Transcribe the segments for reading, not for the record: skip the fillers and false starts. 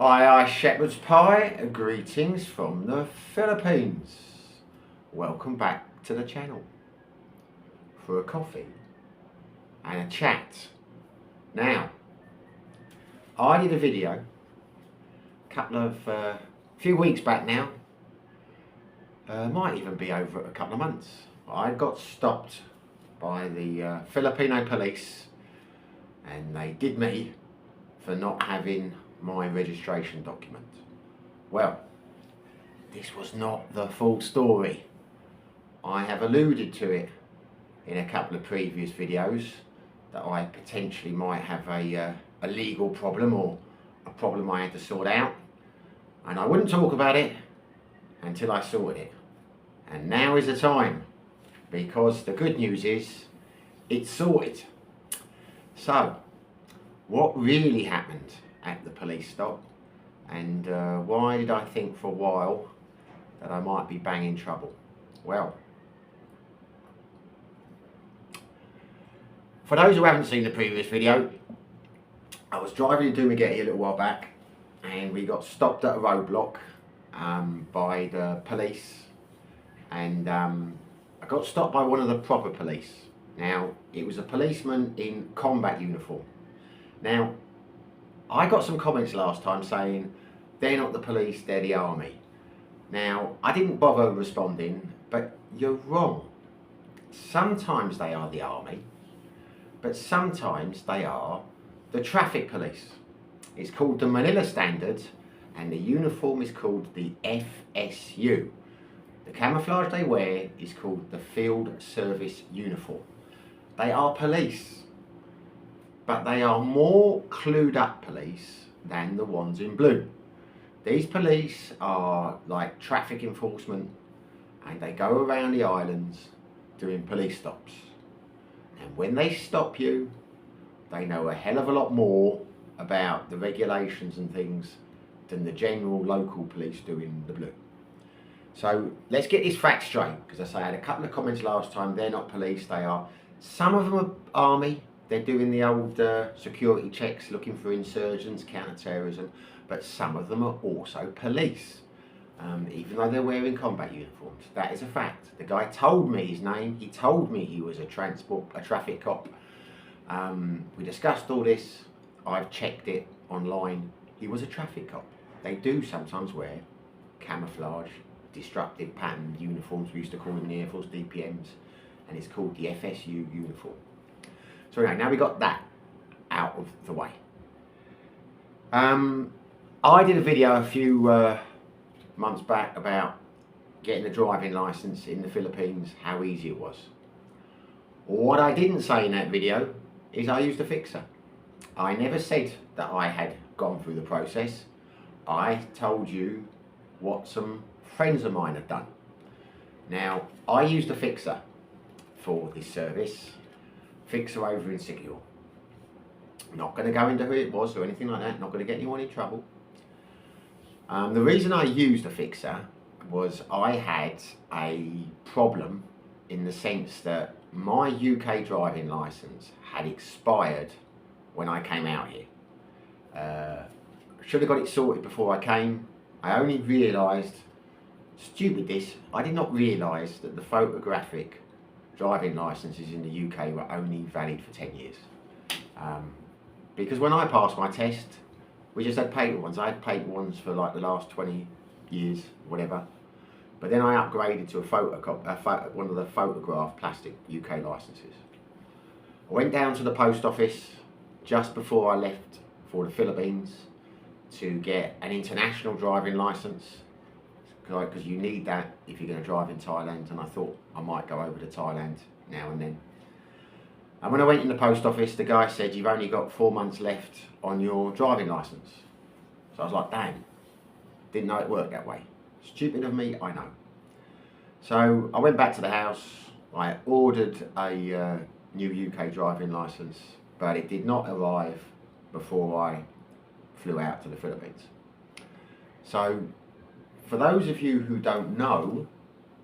Aye, shepherd's pie, greetings from the Philippines. Welcome back to the channel for a coffee and a chat. Now, I did a video a few weeks back now, might even be over a couple of months. I got stopped by the Filipino police and they did me for not having my registration document. Well, this was not the full story. I have alluded to it in a couple of previous videos that I potentially might have a legal problem or a problem I had to sort out, and I wouldn't talk about it until I sorted it. And now is the time, because the good news is it's sorted. So, what really happened at the police stop, and why did I think for a while that I might be banging trouble? Well, for those who haven't seen the previous video, I was driving in Dumaguete a little while back and we got stopped at a roadblock by the police, and I got stopped by one of the proper police. Now, it was a policeman in combat uniform. Now, I got some comments last time saying they're not the police, they're the army. Now, I didn't bother responding, but you're wrong. Sometimes they are the army, but sometimes they are the traffic police. It's called the Manila Standard, and the uniform is called the FSU. The camouflage they wear is called the Field Service Uniform. They are police, but they are more clued up police than the ones in blue. These police are like traffic enforcement, and they go around the islands doing police stops. And when they stop you, they know a hell of a lot more about the regulations and things than the general local police do in the blue. So let's get this fact straight, because I had a couple of comments last time, they're not police, they are. Some of them are army, they're doing the old security checks, looking for insurgents, counter-terrorism, but some of them are also police, even though they're wearing combat uniforms. That is a fact. The guy told me his name, he told me he was a traffic cop. We discussed all this, I've checked it online, he was a traffic cop. They do sometimes wear camouflage, disruptive pattern uniforms, we used to call them in the Air Force DPMs, and it's called the FSU uniform. So anyway, now we got that out of the way. I did a video a few months back about getting a driving license in the Philippines, how easy it was. What I didn't say in that video is I used a fixer. I never said that I had gone through the process. I told you what some friends of mine had done. Now, I used a fixer for this service, fixer over in Sigil. Not going to go into who it was or anything like that, not going to get anyone in trouble. The reason I used a fixer was I had a problem in the sense that my UK driving licence had expired when I came out here. Should have got it sorted before I came. I only realised, stupid this, I did not realise that the photographic driving licences in the UK were only valid for 10 years. Because when I passed my test, we just had paper ones. I had paper ones for like the last 20 years, whatever. But then I upgraded to one of the photograph plastic UK licences. I went down to the post office just before I left for the Philippines to get an international driving licence, because you need that if you're going to drive in Thailand, and I thought I might go over to Thailand now and then. And when I went in the post office, the guy said, you've only got 4 months left on your driving licence. So I was like, damn, didn't know it worked that way. Stupid of me, I know. So I went back to the house, I ordered a new UK driving licence, but it did not arrive before I flew out to the Philippines. So for those of you who don't know,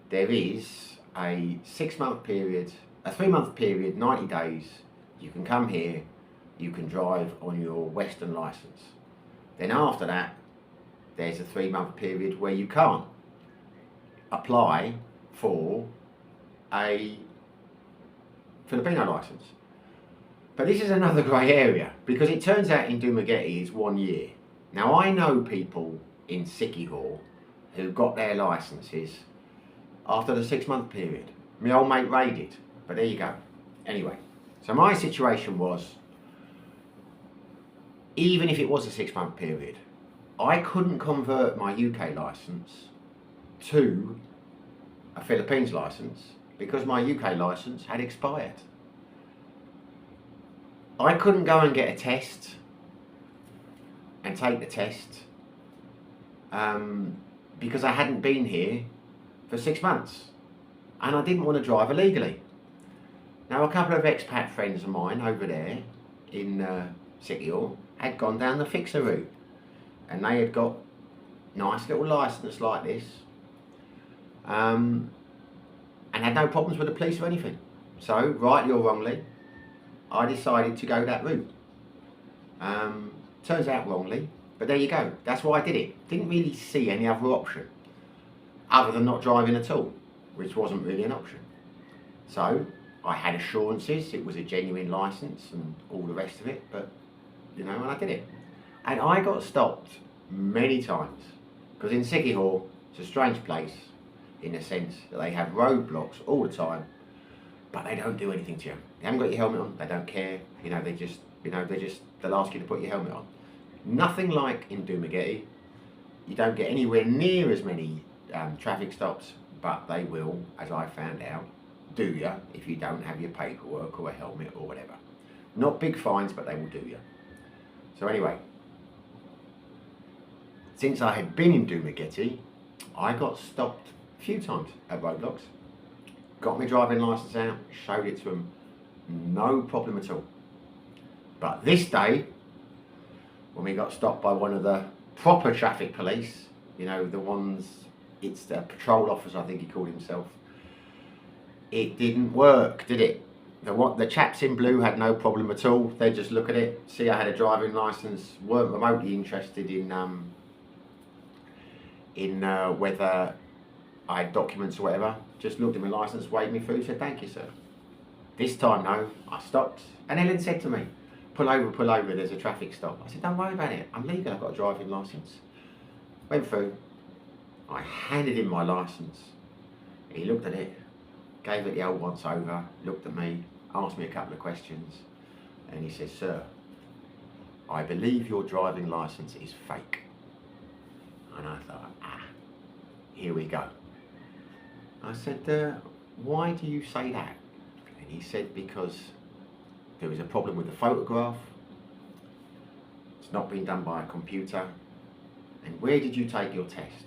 there is a 6-month period, a 3-month period, 90 days, you can come here, you can drive on your Western licence. Then after that, there's a 3-month period where you can't apply for a Filipino license. But this is another grey area, because it turns out in Dumaguete it's 1 year. Now I know people in Siquijor who got their licenses after the 6-month period. My old mate raided, but there you go. Anyway, so my situation was, even if it was a 6-month period, I couldn't convert my UK licence to a Philippines licence because my UK licence had expired. I couldn't go and get a test and take the test because I hadn't been here for 6 months and I didn't want to drive illegally. Now a couple of expat friends of mine over there in Siquijor had gone down the fixer route and they had got nice little licence like this and had no problems with the police or anything. So, rightly or wrongly, I decided to go that route. Turns out wrongly, but there you go. That's why I did it. Didn't really see any other option other than not driving at all, which wasn't really an option. So I had assurances it was a genuine licence and all the rest of it, but you know, and I did it. And I got stopped many times because in Siquijor it's a strange place in the sense that they have roadblocks all the time, but they don't do anything to you. You haven't got your helmet on, they don't care. You know, they'll ask you to put your helmet on. Nothing like in Dumaguete. You don't get anywhere near as many traffic stops, but they will, as I found out, do you if you don't have your paperwork or a helmet or whatever. Not big fines, but they will do you. So anyway, since I had been in Dumaguete, I got stopped a few times at roadblocks. Got my driving licence out, showed it to them, no problem at all. But this day, when we got stopped by one of the proper traffic police, you know, the ones, it's the patrol officer, I think he called himself, it didn't work, did it? The chaps in blue had no problem at all. They'd just look at it, see I had a driving licence, weren't remotely interested in whether I had documents or whatever. Just looked at my licence, waved me through, said thank you sir. This time no, I stopped and Ellen said to me, pull over, there's a traffic stop. I said don't worry about it, I'm legal, I've got a driving licence. Went through, I handed him my licence, he looked at it, gave it the old once over, looked at me, asked me a couple of questions, and he said, sir, I believe your driving licence is fake. And I thought, here we go. I said, why do you say that? And he said, because there was a problem with the photograph, it's not been done by a computer, and where did you take your test?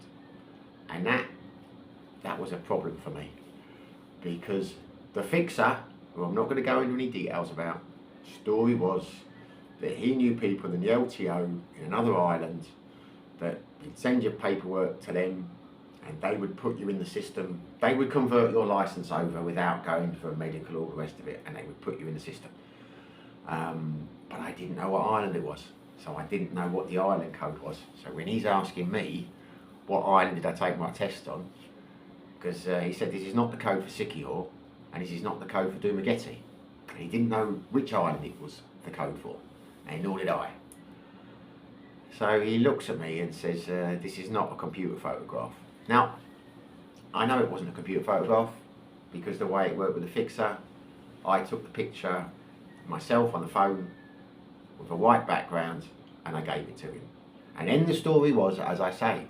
And that was a problem for me, because the fixer, who I'm not going to go into any details about, story was that he knew people in the LTO in another island that you'd send your paperwork to them and they would put you in the system. They would convert your licence over without going for a medical or the rest of it, and they would put you in the system. But I didn't know what island it was, so I didn't know what the island code was. So when he's asking me what island did I take my test on, because he said this is not the code for Siquijor and this is not the code for Dumaguete, and he didn't know which island it was the code for, and nor did I. So he looks at me and says, this is not a computer photograph. Now, I know it wasn't a computer photograph because the way it worked with the fixer, I took the picture myself on the phone with a white background and I gave it to him. And then the story was, as I say,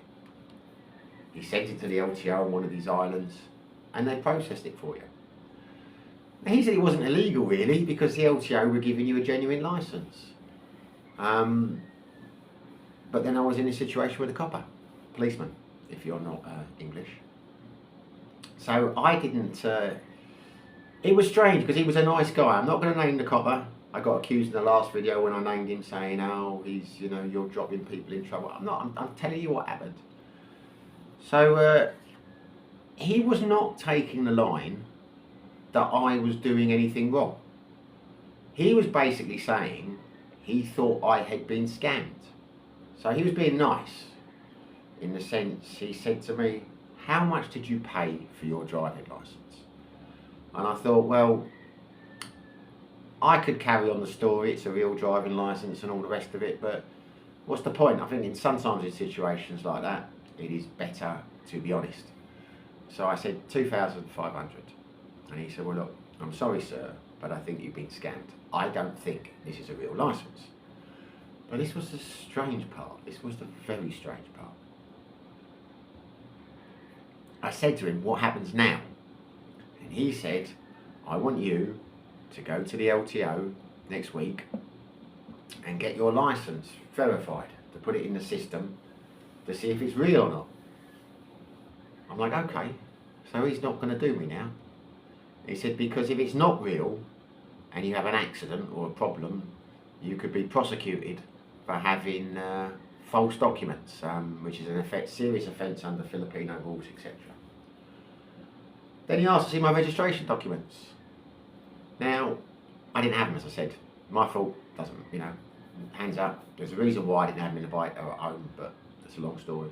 he sent it to the LTO on one of these islands and they processed it for you. Now, he said it wasn't illegal really because the LTO were giving you a genuine licence. But then I was in a situation with a copper, policeman, if you're not English. So I didn't, it was strange because he was a nice guy. I'm not going to name the copper. I got accused in the last video when I named him saying, oh, he's, you know, you're dropping people in trouble. I'm telling you what happened. So he was not taking the line that I was doing anything wrong. He was basically saying he thought I had been scammed. So he was being nice. in the sense he said to me, how much did you pay for your driving licence? And I thought, well, I could carry on the story, it's a real driving licence and all the rest of it, but what's the point? I think sometimes in situations like that, it is better to be honest. So I said 2,500. And he said, well look, I'm sorry sir, but I think you've been scammed. I don't think this is a real licence. But this was the strange part. This was the very strange part. I said to him, what happens now? And he said, I want you to go to the LTO next week and get your licence verified, to put it in the system to see if it's real or not. I'm like, okay, so he's not going to do me now. He said, because if it's not real and you have an accident or a problem, you could be prosecuted for having false documents, which is an serious offence under Filipino rules, etc. Then he asked to see my registration documents. Now, I didn't have them, as I said. My fault, doesn't, you know, hands up. There's a reason why I didn't have them in the bike at home, but it's a long story.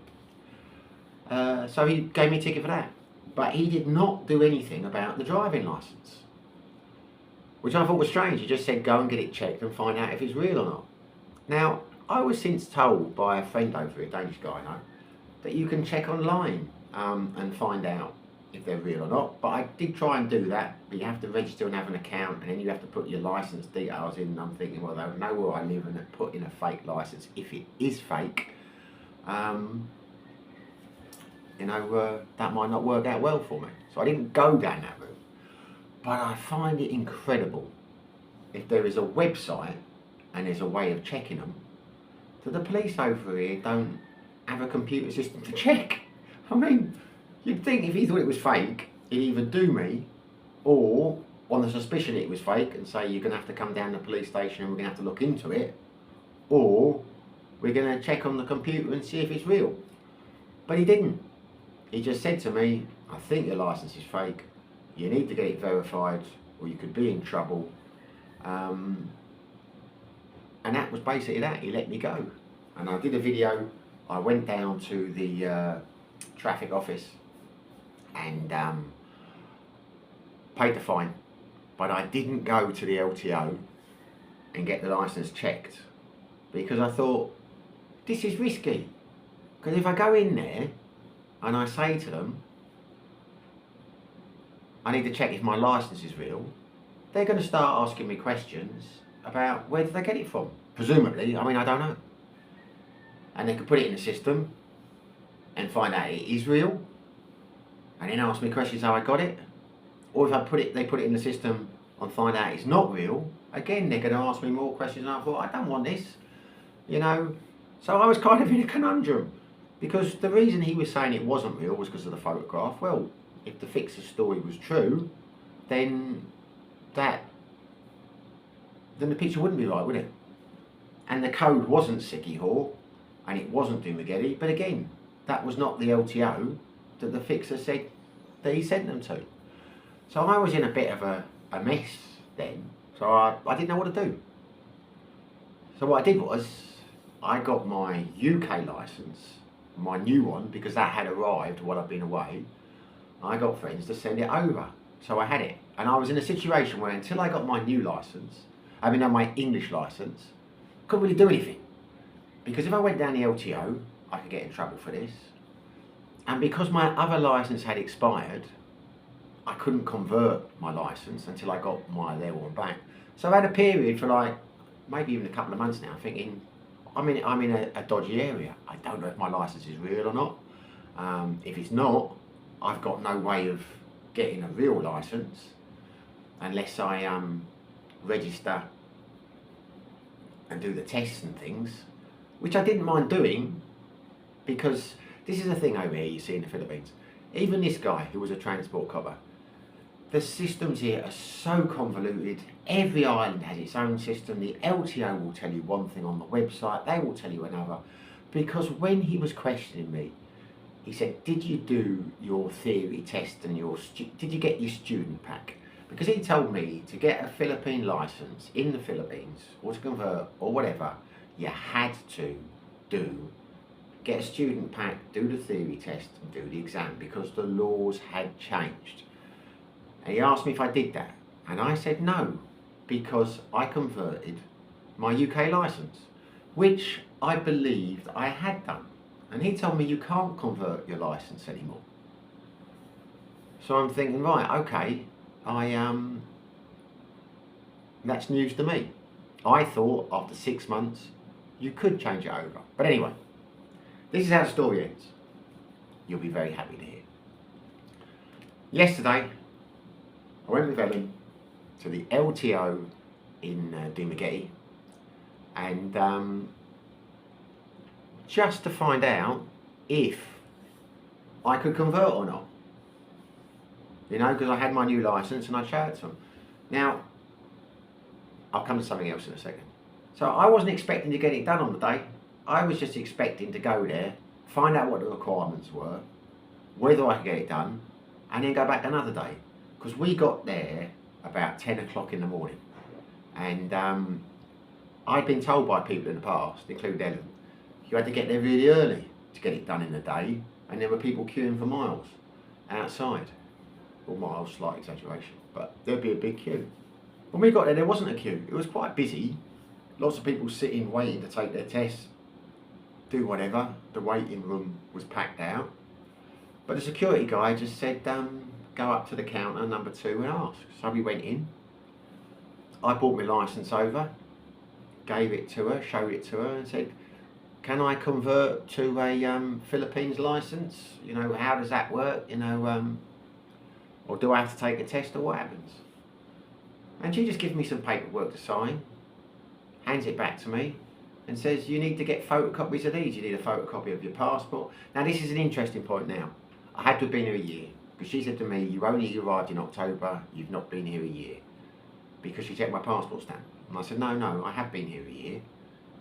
So he gave me a ticket for that. But he did not do anything about the driving licence, which I thought was strange. He just said go and get it checked and find out if it's real or not. Now, I was since told by a friend over here, a Danish guy I know, that you can check online and find out if they're real or not. But I did try and do that, but you have to register and have an account, and then you have to put your licence details in. And I'm thinking, well, they'll know where I live and put in a fake licence if it is fake. That might not work out well for me. So I didn't go down that route. But I find it incredible if there is a website and there's a way of checking them, that the police over here don't have a computer system to check. I mean, you'd think if he thought it was fake, he'd either do me, or on the suspicion it was fake and say you're going to have to come down to the police station and we're going to have to look into it, or we're going to check on the computer and see if it's real. But he didn't. He just said to me, I think your licence is fake, you need to get it verified or you could be in trouble. And that was basically that. He let me go. And I did a video. I went down to the traffic office and paid the fine. But I didn't go to the LTO and get the licence checked, because I thought, this is risky. Because if I go in there and I say to them, I need to check if my licence is real, they're going to start asking me questions about where did they get it from. Presumably, I mean, I don't know. And they could put it in the system and find out it is real, and then ask me questions how I got it. Or if they put it in the system and find out it's not real, again, they're going to ask me more questions, and I thought, I don't want this, you know. So I was kind of in a conundrum, because the reason he was saying it wasn't real was because of the photograph. Well, if the fixer's story was true, then the picture wouldn't be right, would it? And the code wasn't Sickie Haw, and it wasn't Dumageddon, but again, that was not the LTO that the fixer said that he sent them to. So I was in a bit of a mess then, so I didn't know what to do. So what I did was, I got my UK licence, my new one, because that had arrived while I'd been away. I got friends to send it over, so I had it. And I was in a situation where until I got my new licence, my English licence, couldn't really do anything. Because if I went down the LTO, I could get in trouble for this. And because my other licence had expired, I couldn't convert my licence until I got my their one back. So I had a period for like, maybe even a couple of months now, thinking, I'm in a dodgy area. I don't know if my licence is real or not. If it's not, I've got no way of getting a real licence unless I register and do the tests and things, which I didn't mind doing, because this is the thing over here you see in the Philippines. Even this guy who was a transport copper, the systems here are so convoluted. Every island has its own system. The LTO will tell you one thing on the website, they will tell you another. Because when he was questioning me, he said, did you do your theory test and did you get your student pack? Because he told me to get a Philippine licence in the Philippines, or to convert, or whatever, you had to get a student pack, do the theory test and do the exam because the laws had changed. And he asked me if I did that. And I said no, because I converted my UK licence, which I believed I had done. And he told me you can't convert your licence anymore. So I'm thinking, right, okay, that's news to me. I thought after 6 months you could change it over. But anyway, this is how the story ends. You'll be very happy to hear. Yesterday, I went with Ellen to the LTO in Dumagetti, and just to find out if I could convert or not. You know, because I had my new licence and I showed it to them. Now, I'll come to something else in a second. So I wasn't expecting to get it done on the day. I was just expecting to go there, find out what the requirements were, whether I could get it done, and then go back another day. Because we got there about 10 o'clock in the morning. And I'd been told by people in the past, including Ellen, you had to get there really early to get it done in the day, and there were people queuing for miles outside. Well, miles, slight exaggeration, but there'd be a big queue. When we got there wasn't a queue. It was quite busy. Lots of people sitting, waiting to take their tests, do whatever. The waiting room was packed out. But the security guy just said, go up to the counter, number 2, and ask. So we went in. I brought my licence over, gave it to her, showed it to her, and said, can I convert to a Philippines licence? You know, how does that work? You know, or do I have to take a test, or what happens? And she just gives me some paperwork to sign, hands it back to me, and says, you need to get photocopies of these. You need a photocopy of your passport. Now, this is an interesting point now. I had to have been here a year, because she said to me, you only arrived in October, you've not been here a year, because she checked my passport stamp. And I said, no, I have been here a year,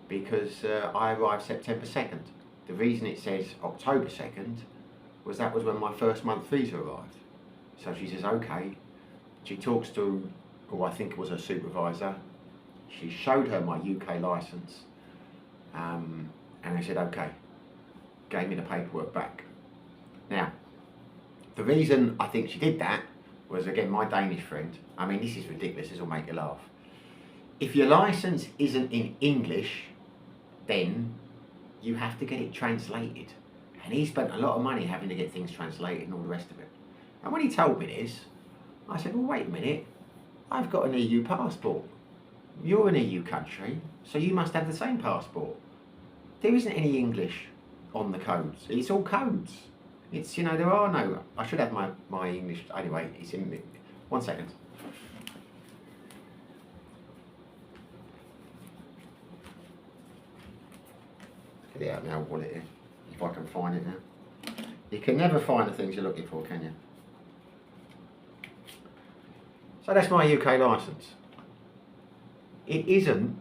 because I arrived September 2nd. The reason it says October 2nd was that was when my first month visa arrived. So she says, okay. She talks to, who I think was her supervisor. She showed her my UK licence, and they said, okay. Gave me the paperwork back. Now, the reason I think she did that was, again, my Danish friend. I mean, this is ridiculous, this will make you laugh. If your licence isn't in English, then you have to get it translated. And he spent a lot of money having to get things translated and all the rest of it. And when he told me this, I said, well, wait a minute, I've got an EU passport. You're an EU country, so you must have the same passport. There isn't any English on the codes. It's all codes. It's, you know, there are no, I should have my English, anyway, it's in, 1 second. Get it out now, wallet here, if I can find it now. You can never find the things you're looking for, can you? So that's my UK licence. It isn't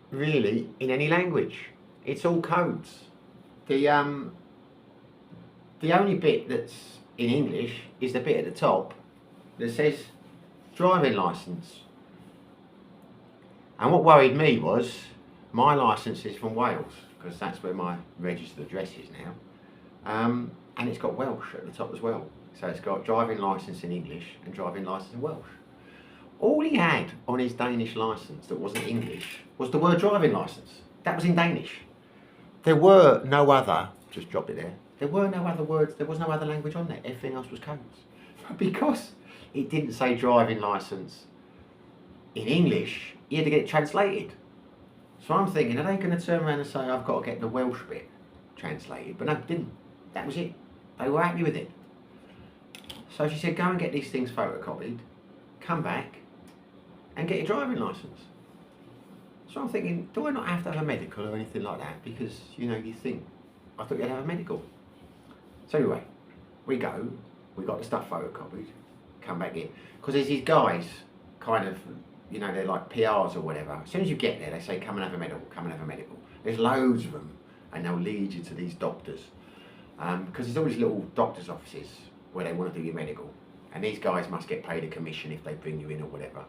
really in any language. It's all codes. The only bit that's in English is the bit at the top that says driving licence. And what worried me was my licence is from Wales, because that's where my registered address is now. And it's got Welsh at the top as well. So it's got driving licence in English and driving licence in Welsh. All he had on his Danish licence that wasn't English was the word driving licence. That was in Danish. There were no other, just dropped it there, there were no other words, there was no other language on there. Everything else was codes. But because it didn't say driving licence in English, you had to get it translated. So I'm thinking, are they going to turn around and say, I've got to get the Welsh bit translated? But no, didn't. That was it. They were happy with it. So she said, go and get these things photocopied, come back and get your driving licence. So I'm thinking, do I not have to have a medical or anything like that? Because, you know, you think, I thought you'd have a medical. So anyway, we go, we got the stuff photocopied, come back in. Because there's these guys, kind of, you know, they're like PRs or whatever. As soon as you get there, they say, come and have a medical, come and have a medical. There's loads of them, and they'll lead you to these doctors. Because there's all these little doctors' offices where they want to do your medical. And these guys must get paid a commission if they bring you in or whatever.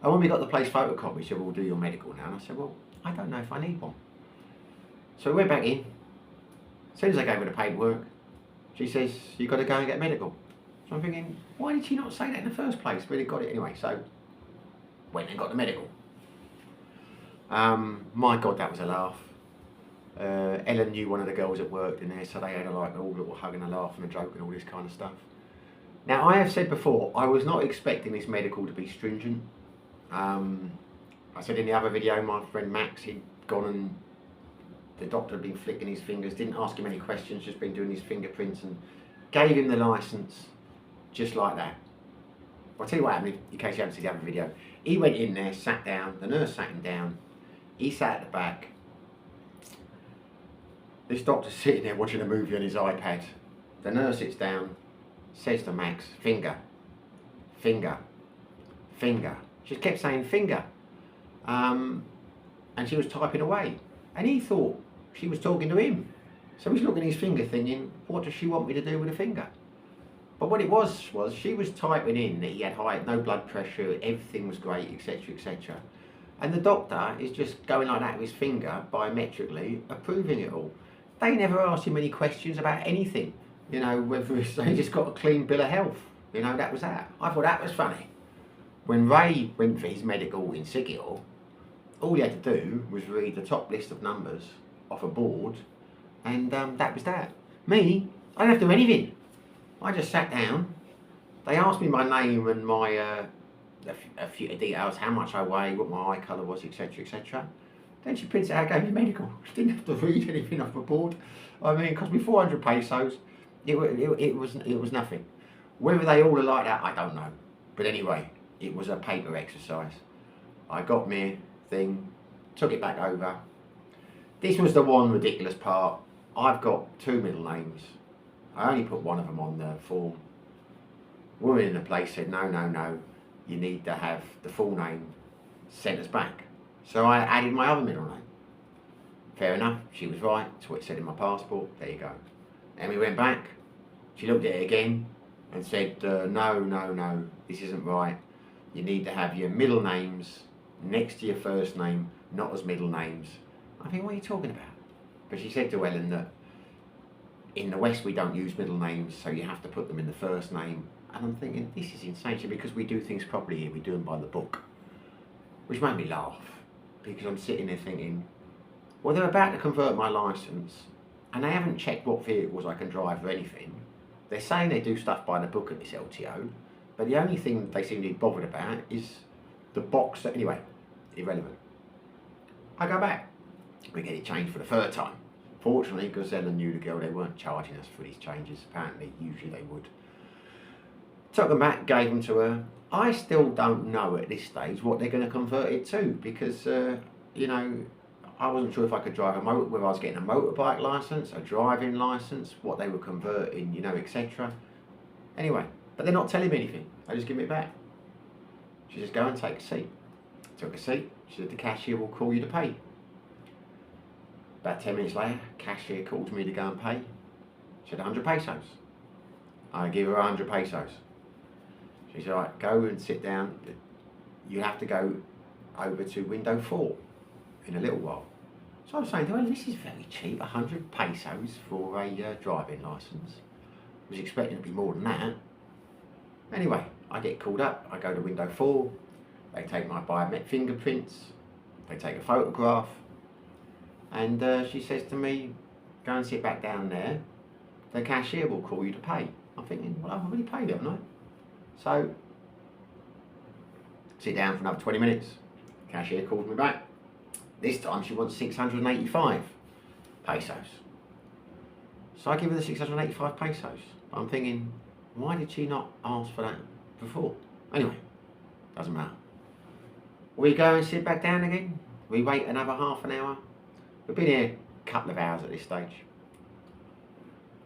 And when we got the place photocopied, she said, we'll do your medical now. And I said, well, I don't know if I need one. So we went back in, As soon as I gave her the paperwork, she says, you've got to go and get medical. So I'm thinking, why did she not say that in the first place? But it got it anyway, so went and got the medical. My God, that was a laugh. Ellen knew one of the girls that worked in there, so they had a all little hug and a laugh and a joke and all this kind of stuff. Now, I have said before, I was not expecting this medical to be stringent. I said in the other video, my friend Max, he'd gone and the doctor had been flicking his fingers, didn't ask him any questions, just been doing his fingerprints and gave him the licence just like that. I'll tell you what happened in case you haven't seen the other video. He went in there, sat down, the nurse sat him down, he sat at the back. This doctor's sitting there watching a movie on his iPad. The nurse sits down, says to Max, finger, finger, finger. She just kept saying finger. And she was typing away. And he thought she was talking to him. So he's looking at his finger thinking, what does she want me to do with a finger? But what it was she was typing in that he had no blood pressure, everything was great, etc, etc. And the doctor is just going like that with his finger, biometrically, approving it all. They never asked him any questions about anything. You know, whether he just got a clean bill of health. You know, that was that. I thought that was funny. When Ray went for his medical in Sigil, all he had to do was read the top list of numbers off a board, and that was that. Me, I didn't have to do anything. I just sat down. They asked me my name and my a few details, how much I weigh, what my eye colour was, etc, etc. Then she printed out, gave me medical. She didn't have to read anything off a board. I mean, it cost me 400 pesos. It was nothing. Whether they all are like that, I don't know. But anyway, it was a paper exercise. I got my thing, took it back over. This was the one ridiculous part. I've got 2 middle names. I only put one of them on the form. Woman in the place said, no, you need to have the full name sent us back. So I added my other middle name. Fair enough, she was right, that's what it said in my passport, there you go. Then we went back, she looked at it again and said, no, this isn't right. You need to have your middle names next to your first name, not as middle names. I think, what are you talking about? But she said to Ellen that in the West we don't use middle names, so you have to put them in the first name. And I'm thinking, this is insane, because we do things properly here, we do them by the book. Which made me laugh, because I'm sitting there thinking, well, they're about to convert my licence, and they haven't checked what vehicles I can drive or anything. They're saying they do stuff by the book at this LTO, but the only thing they seem to be bothered about is the box that, anyway, irrelevant. I go back, we get it changed for the third time. Fortunately, because Ellen knew the girl, they weren't charging us for these changes. Apparently, usually they would. Took them back, gave them to her. I still don't know at this stage what they're going to convert it to, because, you know, I wasn't sure if I could drive a motor, whether I was getting a motorbike licence, a driving licence, what they were converting, you know, etc. Anyway, but they're not telling me anything. They just give me it back. She says, go and take a seat. Took a seat. She said, the cashier will call you to pay. About 10 minutes later, cashier calls me to go and pay. She said, 100 pesos. I give her 100 pesos. She said, all right, go and sit down. You have to go over to window 4 in a little while. So I was saying to her, this is very cheap, 100 pesos for a driving licence. I was expecting it to be more than that. Anyway, I get called up, I go to window 4, they take my biometric fingerprints, they take a photograph, and she says to me, go and sit back down there, the cashier will call you to pay. I'm thinking, well, I've already paid it, haven't I? So, sit down for another 20 minutes, cashier calls me back. This time she wants 685 pesos. So I give her the 685 pesos. I'm thinking, why did she not ask for that before? Anyway, doesn't matter. We go and sit back down again. We wait another half an hour. We've been here a couple of hours at this stage.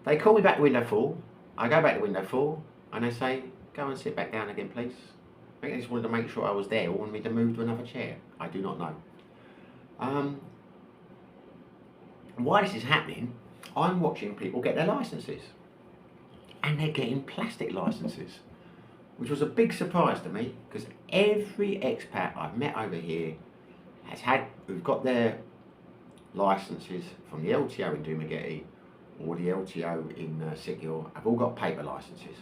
They call me back to window 4. I go back to window 4 and they say, go and sit back down again, please. I think they just wanted to make sure I was there or wanted me to move to another chair. I do not know. Why this is happening, I'm watching people get their licences. And they're getting plastic licences. Which was a big surprise to me, because every expat I've met over here who've got their licences from the LTO in Dumaguete or the LTO in Sikyor have all got paper licences.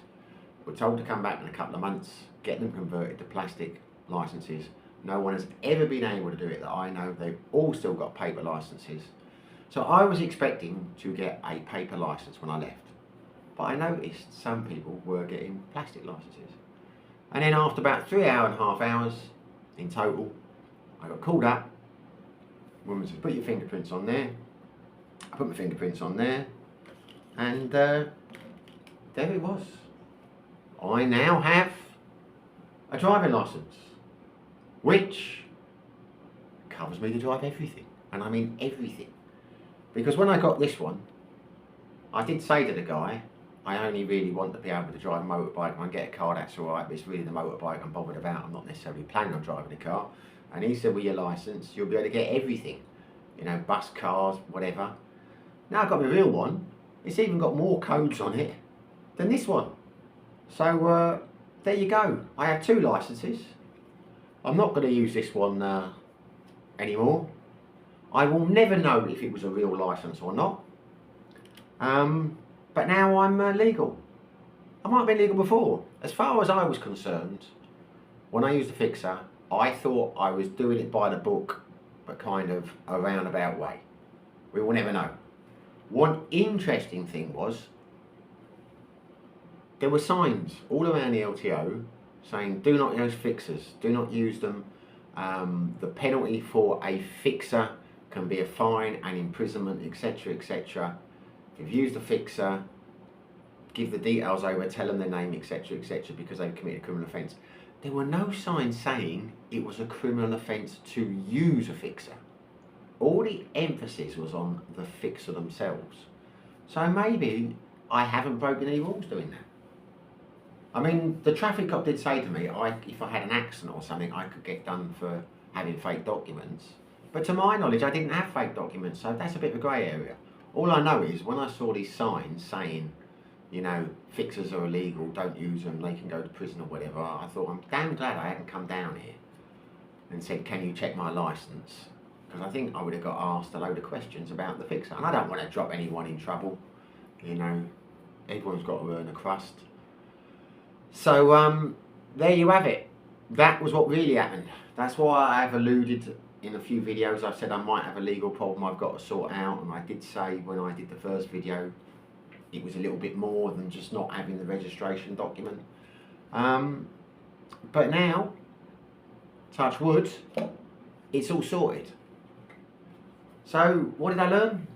We're told to come back in a couple of months, get them converted to plastic licences. No one has ever been able to do it that I know. They've all still got paper licences. So I was expecting to get a paper licence when I left. But I noticed some people were getting plastic licences. And then after about 3.5 hours in total, I got called up. The woman said, put your fingerprints on there. I put my fingerprints on there. And there it was. I now have a driving licence, which covers me to drive everything. And I mean everything. Because when I got this one, I did say to the guy, I only really want to be able to drive a motorbike. When I get a car, that's all right, but it's really the motorbike I'm bothered about. I'm not necessarily planning on driving a car. And he said, with your licence, you'll be able to get everything. You know, bus, cars, whatever. Now I've got my real one. It's even got more codes on it than this one. So there you go. I have 2 licences. I'm not going to use this one anymore. I will never know if it was a real licence or not. But now I'm legal. I might have been legal before. As far as I was concerned, when I used the fixer, I thought I was doing it by the book, but kind of a roundabout way. We will never know. One interesting thing was, there were signs all around the LTO saying, do not use fixers, do not use them. The penalty for a fixer can be a fine and imprisonment, etc, etc. If you've used a fixer, give the details over, tell them their name, etc, etc, because they've committed a criminal offence. There were no signs saying it was a criminal offence to use a fixer. All the emphasis was on the fixer themselves. So maybe I haven't broken any rules doing that. I mean, the traffic cop did say to me, if I had an accident or something, I could get done for having fake documents. But to my knowledge, I didn't have fake documents, so that's a bit of a grey area. All I know is when I saw these signs saying, you know, fixers are illegal, don't use them, they can go to prison or whatever, I thought, I'm damn glad I hadn't come down here and said, can you check my licence? Because I think I would have got asked a load of questions about the fixer. And I don't want to drop anyone in trouble. You know, everyone's got to earn a crust. So, there you have it. That was what really happened. That's why I've alluded in a few videos. I've said I might have a legal problem I've got to sort out. And I did say when I did the first video, it was a little bit more than just not having the registration document. But now, touch wood, it's all sorted. So, what did I learn?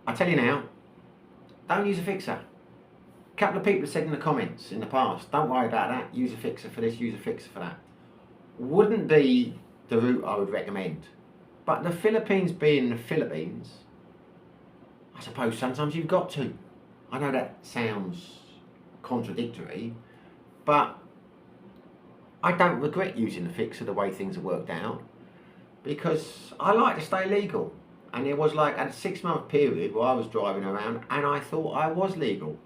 I tell you now, don't use a fixer. A couple of people have said in the comments in the past, don't worry about that, use a fixer for this, use a fixer for that. Wouldn't be the route I would recommend. But the Philippines being the Philippines, I suppose sometimes you've got to. I know that sounds contradictory, but I don't regret using the fixer the way things have worked out, because I like to stay legal. And there was like a 6-month period where I was driving around and I thought I was legal.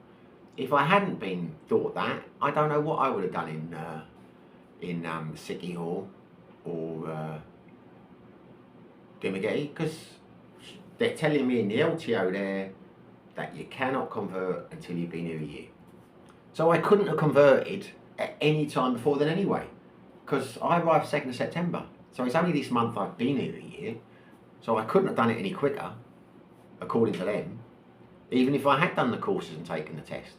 If I hadn't been thought that, I don't know what I would have done in Sikyor or Dumaguete, because they're telling me in the LTO there that you cannot convert until you've been here a year. So I couldn't have converted at any time before then anyway, because I arrived 2nd of September. So it's only this month I've been here a year, so I couldn't have done it any quicker, according to them, even if I had done the courses and taken the test.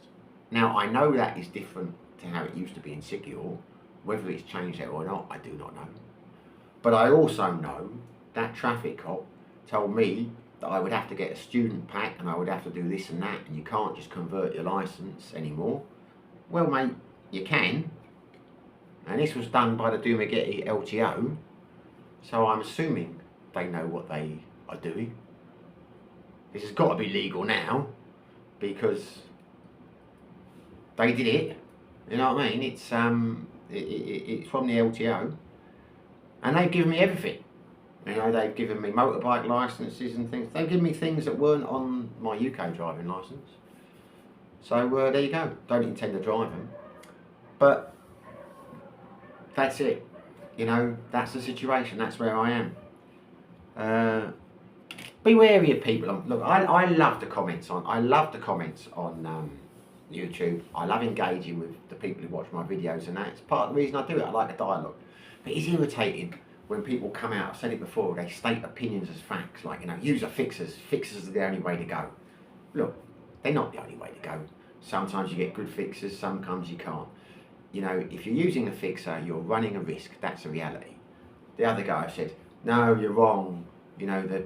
Now, I know that is different to how it used to be in Sikyor. Whether it's changed there or not, I do not know. But I also know that traffic cop told me that I would have to get a student pack and I would have to do this and that, and you can't just convert your licence anymore. Well, mate, you can. And this was done by the Dumaguete LTO, so I'm assuming they know what they are doing. This has got to be legal now, because they did it. You know what I mean? It's from the LTO, and they've given me everything. You know, they've given me motorbike licences and things. They've given me things that weren't on my UK driving licence. So there you go. Don't intend to drive them, but that's it. You know, that's the situation. That's where I am. be wary of people. Look, I love the comments on YouTube. I love engaging with the people who watch my videos, and that's part of the reason I do it. I like the dialogue. But it's irritating when people come out, I've said it before, they state opinions as facts, like, use fixers. Fixers are the only way to go. Look, they're not the only way to go. Sometimes you get good fixers, sometimes you can't. If you're using a fixer, you're running a risk. That's a reality. The other guy said, no, you're wrong. The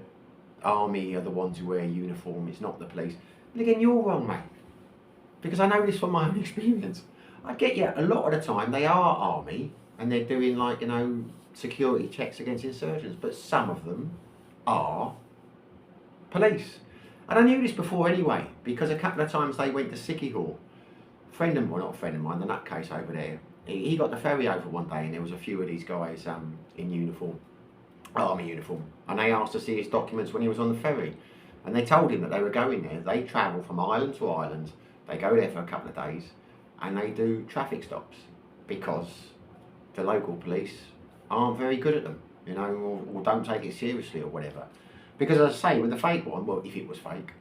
army are the ones who wear uniform, it's not the police. And again, you're wrong, mate. Because I know this from my own experience. I get you, a lot of the time they are army and they're doing security checks against insurgents, but some of them are police. And I knew this before anyway, because a couple of times they went to Sicky Hall. Not a friend of mine, the nutcase over there, he got the ferry over one day and there was a few of these guys in uniform, army uniform, and they asked to see his documents when he was on the ferry. And they told him that they were going there. They travel from island to island, they go there for a couple of days, and they do traffic stops because the local police aren't very good at them, or don't take it seriously or whatever. Because as I say, with the fake one, well, if it was fake,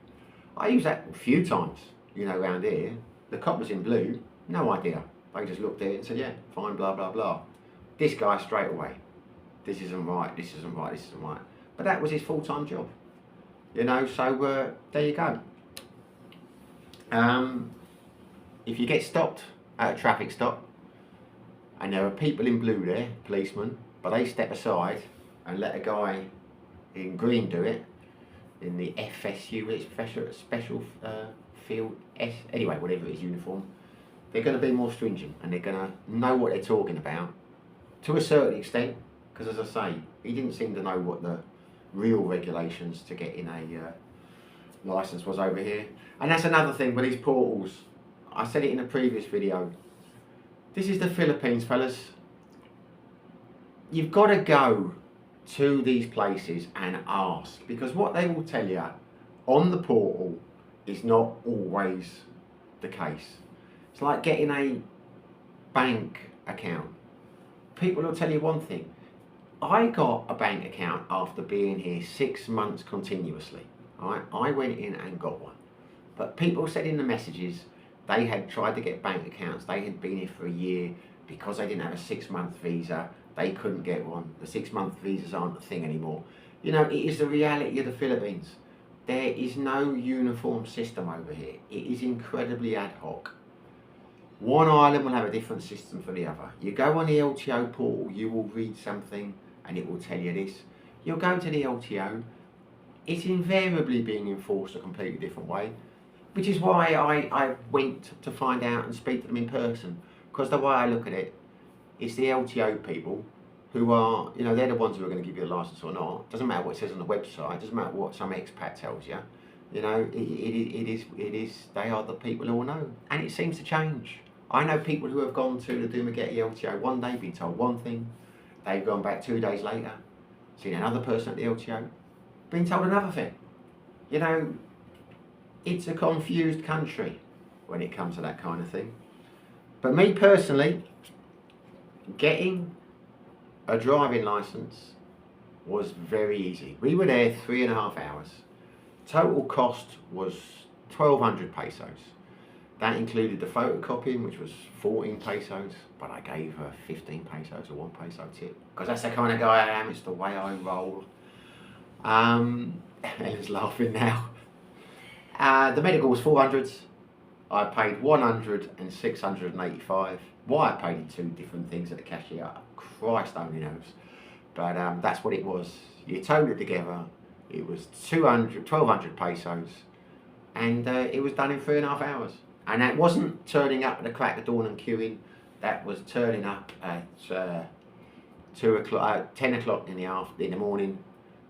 I used that a few times, around here. The cop was in blue, no idea. They just looked at it and said, yeah, fine, blah, blah, blah. This guy straight away, this isn't right, this isn't right, this isn't right. But that was his full-time job, so there you go. If you get stopped at a traffic stop, and there are people in blue there, policemen, but they step aside and let a guy in green do it, in the FSU, it's special field S, anyway, whatever it is, uniform, they're going to be more stringent and they're going to know what they're talking about to a certain extent, because as I say, he didn't seem to know what the real regulations to get in a license was over here. And that's another thing with these portals. I said it in a previous video. This is the Philippines, fellas. You've got to go to these places and ask, because what they will tell you on the portal is not always the case. It's like getting a bank account. People will tell you one thing. I got a bank account after being here 6 months continuously. I went in and got one. But people said in the messages they had tried to get bank accounts. They had been here for a year. Because they didn't have a 6-month visa, they couldn't get one. The 6-month visas aren't a thing anymore. It is the reality of the Philippines. There is no uniform system over here. It is incredibly ad hoc. One island will have a different system for the other. You go on the LTO portal, you will read something and it will tell you this. You'll go to the LTO, it's invariably being enforced a completely different way, which is why I went to find out and speak to them in person. Because the way I look at it, it's the LTO people who are, they're the ones who are going to give you a license or not. Doesn't matter what it says on the website. Doesn't matter what some expat tells you. It is. They are the people who will know, and it seems to change. I know people who have gone to the Dumaguete LTO one day, been told one thing. They've gone back 2 days later, seen another person at the LTO, been told another thing. It's a confused country when it comes to that kind of thing. But me personally, getting a driving license was very easy. We were there 3.5 hours. Total cost was 1,200 pesos. That included the photocopying, which was 14 pesos, but I gave her 15 pesos or 1 peso tip. Because that's the kind of guy I am, it's the way I roll. Ella's laughing now. The medical was 400. I paid 100 and 685. Why I paid in 2 different things at the cashier, Christ only knows. But that's what it was. You total it together, it was 1,200 pesos, and it was done in 3.5 hours. And that wasn't turning up at the crack of dawn and queuing. That was turning up at 10 o'clock in the morning,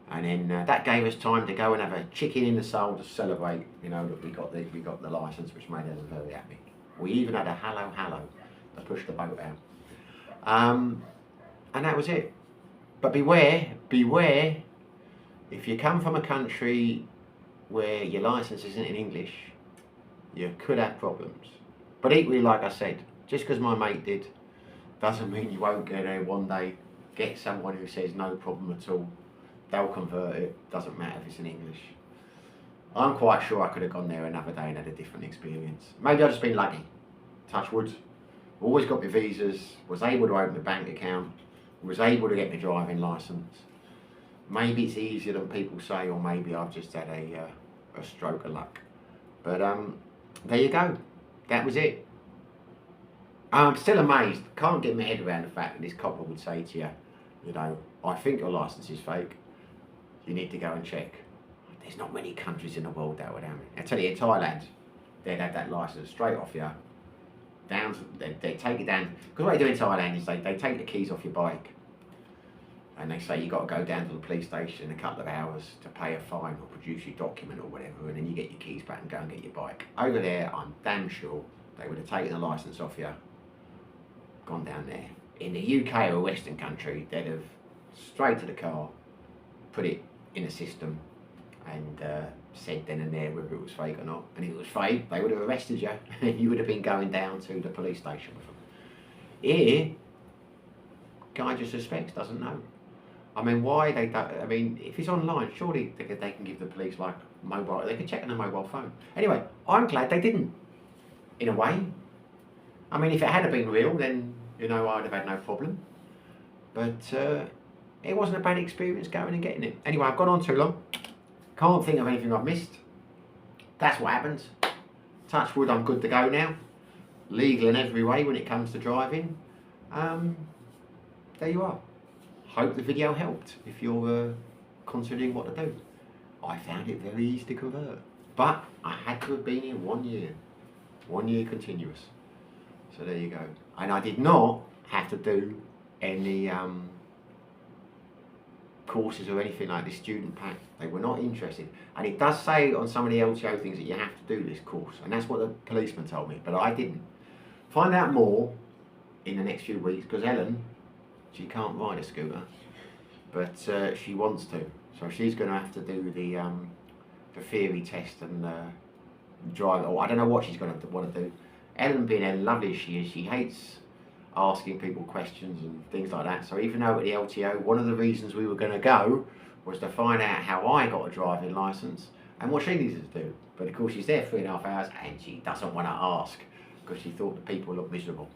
and then that gave us time to go and have a chicken in the soul to celebrate. That we got the license, which made us very happy. We even had a hello to push the boat out, and that was it. But beware, if you come from a country where your license isn't in English, you could have problems. But equally, like I said, just because my mate did, doesn't mean you won't go there one day, get someone who says no problem at all, they'll convert it, doesn't matter if it's in English. I'm quite sure I could have gone there another day and had a different experience. Maybe I've just been lucky. Touch wood. Always got my visas, was able to open a bank account, was able to get my driving licence. Maybe it's easier than people say, or maybe I've just had a stroke of luck. But there you go. That was it. I'm still amazed. Can't get my head around the fact that this copper would say to you, you know, I think your licence is fake. You need to go and check. There's not many countries in the world that would have it. I tell you, in Thailand, they'd have that licence straight off you. Down, they take it down. Because what they do in Thailand is they take the keys off your bike. And they say you've got to go down to the police station in a couple of hours to pay a fine or produce your document or whatever, and then you get your keys back and go and get your bike. Over there, I'm damn sure they would have taken the licence off you, gone down there. In the UK or a Western country, they'd have straight to the car, put it in a system, and said then and there whether it was fake or not. And if it was fake, they would have arrested you, and you would have been going down to the police station with them. Here, guy just suspects, doesn't know. I mean, why they don't, I mean, if it's online, surely they can give the police like mobile, they could check on a mobile phone. Anyway, I'm glad they didn't, in a way. I mean, if it had been real, then, you know, I'd have had no problem. But it wasn't a bad experience going and getting it. Anyway, I've gone on too long. Can't think of anything I've missed. That's what happens. Touch wood, I'm good to go now. Legal in every way when it comes to driving. There you are. Hope the video helped if you're considering what to do. I found it very easy to convert, but I had to have been here 1 year. 1 year continuous. So there you go. And I did not have to do any courses or anything like this student pack. They were not interested. And it does say on some of the LTO things that you have to do this course, and that's what the policeman told me, but I didn't. Find out more in the next few weeks, because Ellen, she can't ride a scooter, but she wants to. So she's going to have to do the theory test and drive. Or I don't know what she's going to want to do. Ellen, being as lovely as she is, she hates asking people questions and things like that. So even though at the LTO, one of the reasons we were going to go was to find out how I got a driving licence and what she needed to do. But of course she's there 3.5 hours and she doesn't want to ask because she thought the people looked miserable.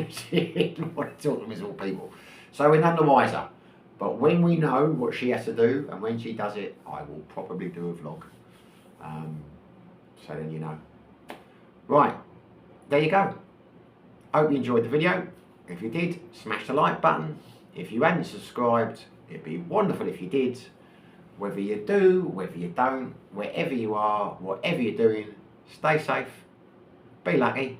She didn't want to talk to miserable people. So we're none the wiser. But when we know what she has to do and when she does it, I will probably do a vlog. So then you know. Right, there you go. Hope you enjoyed the video. If you did, smash the like button. If you hadn't subscribed, it'd be wonderful if you did. Whether you do, whether you don't, wherever you are, whatever you're doing, stay safe, be lucky.